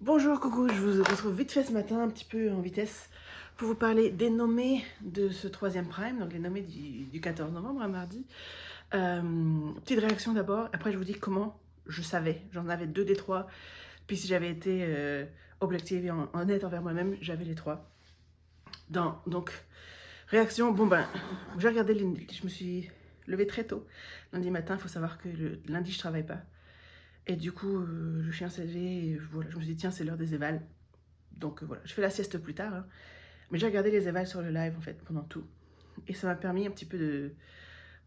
Bonjour, coucou, je vous retrouve vite fait ce matin, un petit peu en vitesse, pour vous parler des nommés de ce troisième prime, donc les nommés du 14 novembre à mardi. Petite réaction d'abord, après je vous dis comment je savais. J'en avais deux des trois, puis si j'avais été objective et honnête envers moi-même, j'avais les trois. Donc, réaction, bon ben, j'ai regardé, je me suis levée très tôt. Lundi matin, il faut savoir que le lundi je travaille pas. Et du coup, le chien s'est levé, et voilà, je me suis dit, tiens, c'est l'heure des évals. Donc voilà, je fais la sieste plus tard, hein. Mais j'ai regardé les évals sur le live en fait pendant tout. Et ça m'a permis un petit peu de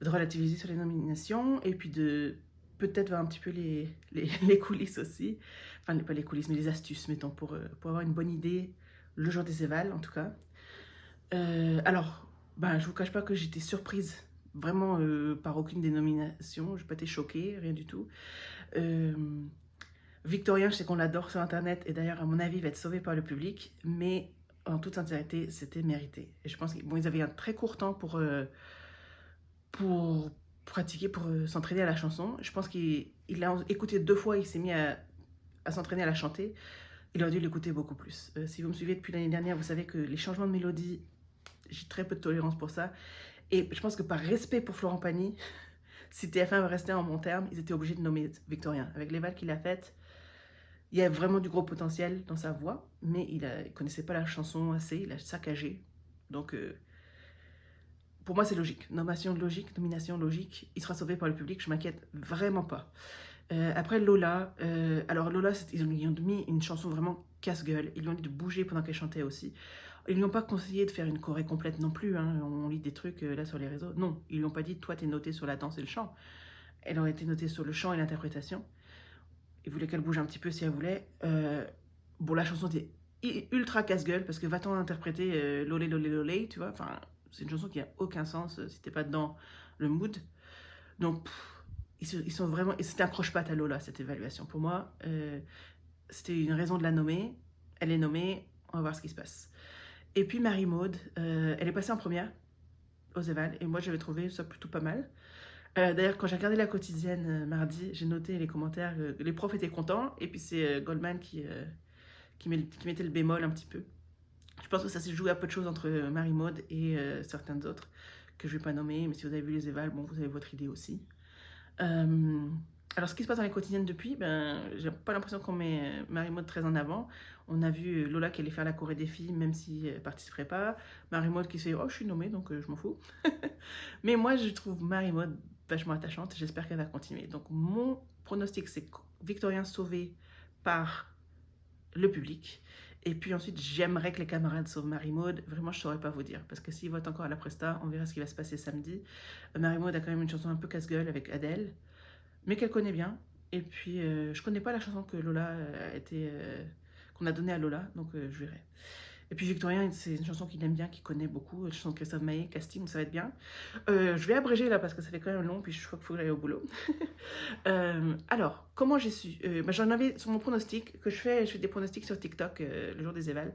relativiser sur les nominations et puis de peut-être voir un petit peu les coulisses aussi. Enfin, pas les coulisses, mais les astuces, mettons, pour avoir une bonne idée le jour des évals en tout cas. Alors, ben, je vous cache pas que j'étais surprise vraiment par aucune des nominations. Je n'ai pas été choquée, rien du tout. Euh, Victorien, je sais qu'on l'adore sur Internet et d'ailleurs, à mon avis, il va être sauvé par le public, mais en toute sincérité, c'était mérité. Et je pense qu'ils bon, avaient un très court temps pour pratiquer, pour s'entraîner à la chanson. Je pense qu'il l'a écouté deux fois, il s'est mis à s'entraîner à la chanter. Il aurait dû l'écouter beaucoup plus. Si vous me suivez depuis l'année dernière, vous savez que les changements de mélodie, j'ai très peu de tolérance pour ça. Et je pense que par respect pour Florent Pagny, si TF1 veut rester en bon terme, ils étaient obligés de nommer Victorien. Avec les valses qu'il a faites, il y a vraiment du gros potentiel dans sa voix, mais il ne connaissait pas la chanson assez, il a saccagé. Donc, pour moi, c'est logique. Nomination logique, nomination logique. Il sera sauvé par le public, je m'inquiète vraiment pas. Après Lola, alors Lola, ils lui ont mis une chanson vraiment casse-gueule. Ils lui ont dit de bouger pendant qu'elle chantait aussi. Ils lui ont pas conseillé de faire une choré complète non plus, hein. On lit des trucs là sur les réseaux. Non, ils lui ont pas dit toi t'es noté sur la danse et le chant. Elle aurait été notée sur le chant et l'interprétation. Il voulait qu'elle bouge un petit peu si elle voulait. Bon, la chanson était ultra casse-gueule parce que va-t-on interpréter Lolé Lolé Lolé, tu vois. Enfin, c'est une chanson qui a aucun sens si t'es pas dans le mood. Donc, ils sont vraiment. Et c'était un croche-patte à Lola, cette évaluation. Pour moi, c'était une raison de la nommer. Elle est nommée, on va voir ce qui se passe. Et puis Marie-Maude, elle est passée en première aux Évals et moi j'avais trouvé ça plutôt pas mal. D'ailleurs, quand j'ai regardé la quotidienne mardi, j'ai noté les commentaires, les profs étaient contents, et puis c'est Goldman qui mettait le bémol un petit peu. Je pense que ça s'est joué à peu de choses entre Marie-Maude et certaines autres, que je ne vais pas nommer, mais si vous avez vu les évals, bon, vous avez votre idée aussi. Euh, alors, ce qui se passe dans les quotidiennes depuis, ben, j'ai pas l'impression qu'on met Marie-Maude très en avant. On a vu Lola qui allait faire la Corée des filles, même si elle participerait pas. Marie-Maude qui fait oh, je suis nommée, donc je m'en fous. Mais moi, je trouve Marie-Maude vachement attachante. J'espère qu'elle va continuer. Donc, mon pronostic, c'est Victorien sauvé par le public. Et puis ensuite, j'aimerais que les camarades sauvent Marie-Maude. Vraiment, je ne saurais pas vous dire. Parce que s'ils votent encore à la Presta, on verra ce qui va se passer samedi. Marie-Maude a quand même une chanson un peu casse-gueule avec Adèle, mais qu'elle connaît bien. Et puis, je connais pas la chanson que Lola a été, qu'on a donnée à Lola, donc je verrai. Et puis Victorien, c'est une chanson qu'il aime bien, qu'il connaît beaucoup, une chanson de Christophe Maé, casting, ça va être bien. Je vais abréger là parce que ça fait quand même long, puis je crois qu'il faut que j'aille au boulot. Alors, comment j'ai su bah, j'en avais sur mon pronostic, que je fais des pronostics sur TikTok le jour des évals,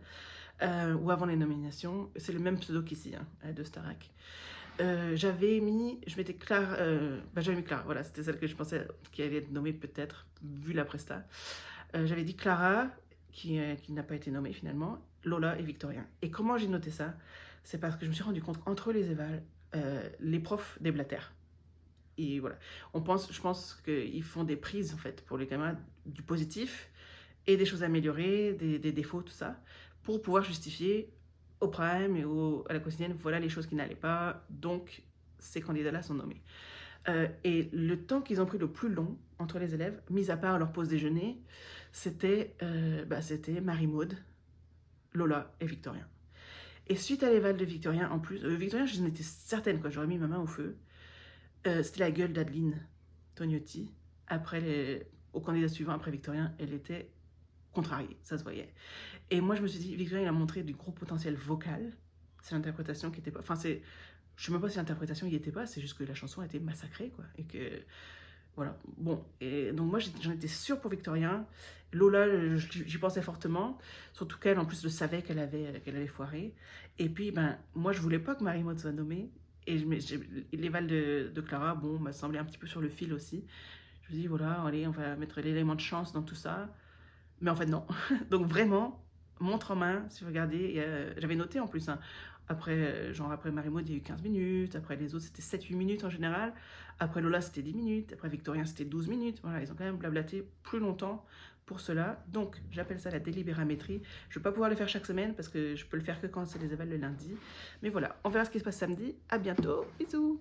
ou avant les nominations. C'est le même pseudo qu'ici, hein, de Starac. J'avais mis, j'avais mis Clara, voilà, c'était celle que je pensais qui allait être nommée peut-être, vu la presta. J'avais dit Clara, qui n'a pas été nommée finalement, Lola et Victorien. Et comment j'ai noté ça? C'est parce que je me suis rendu compte entre les évals, les profs déblatèrent. Et voilà, je pense qu'ils font des prises en fait pour les camarades du positif et des choses améliorées, des défauts, tout ça, pour pouvoir justifier au prime et à la quotidienne, voilà les choses qui n'allaient pas, donc ces candidats-là sont nommés. Et le temps qu'ils ont pris le plus long entre les élèves, mis à part leur pause déjeuner, c'était Marie-Maude, Lola et Victorien. Et suite à l'éval de Victorien, en plus, Victorien, j'en étais certaine, quoi, j'aurais mis ma main au feu. C'était la gueule d'Adeline Tognotti. Au candidat suivant, après Victorien, elle était contrariée, ça se voyait. Et moi, je me suis dit, Victorien, il a montré du gros potentiel vocal. C'est l'interprétation qui était pas. Enfin, c'est. Je sais même pas si l'interprétation y était pas, c'est juste que la chanson a été massacrée, quoi. Et que. Voilà. Bon. Et donc, moi, j'en étais sûre pour Victorien. Lola, j'y pensais fortement. Surtout qu'elle, en plus, le savait qu'elle avait foiré. Et puis, ben, moi, je voulais pas que Marie-Maude soit nommée. Et les vals de Clara, bon, m'a semblé un petit peu sur le fil aussi. Je me dis, voilà, allez, on va mettre l'élément de chance dans tout ça. Mais en fait, non. Donc vraiment, montre en main, si vous regardez, j'avais noté en plus, hein. Après, genre après Marie-Maud, il y a eu 15 minutes, après les autres, c'était 7-8 minutes en général, après Lola, c'était 10 minutes, après Victorien, c'était 12 minutes, voilà, ils ont quand même blablaté plus longtemps pour cela, donc j'appelle ça la délibéramétrie. Je ne vais pas pouvoir le faire chaque semaine, parce que je peux le faire que quand c'est les évals le lundi, mais voilà, on verra ce qui se passe samedi, à bientôt, bisous.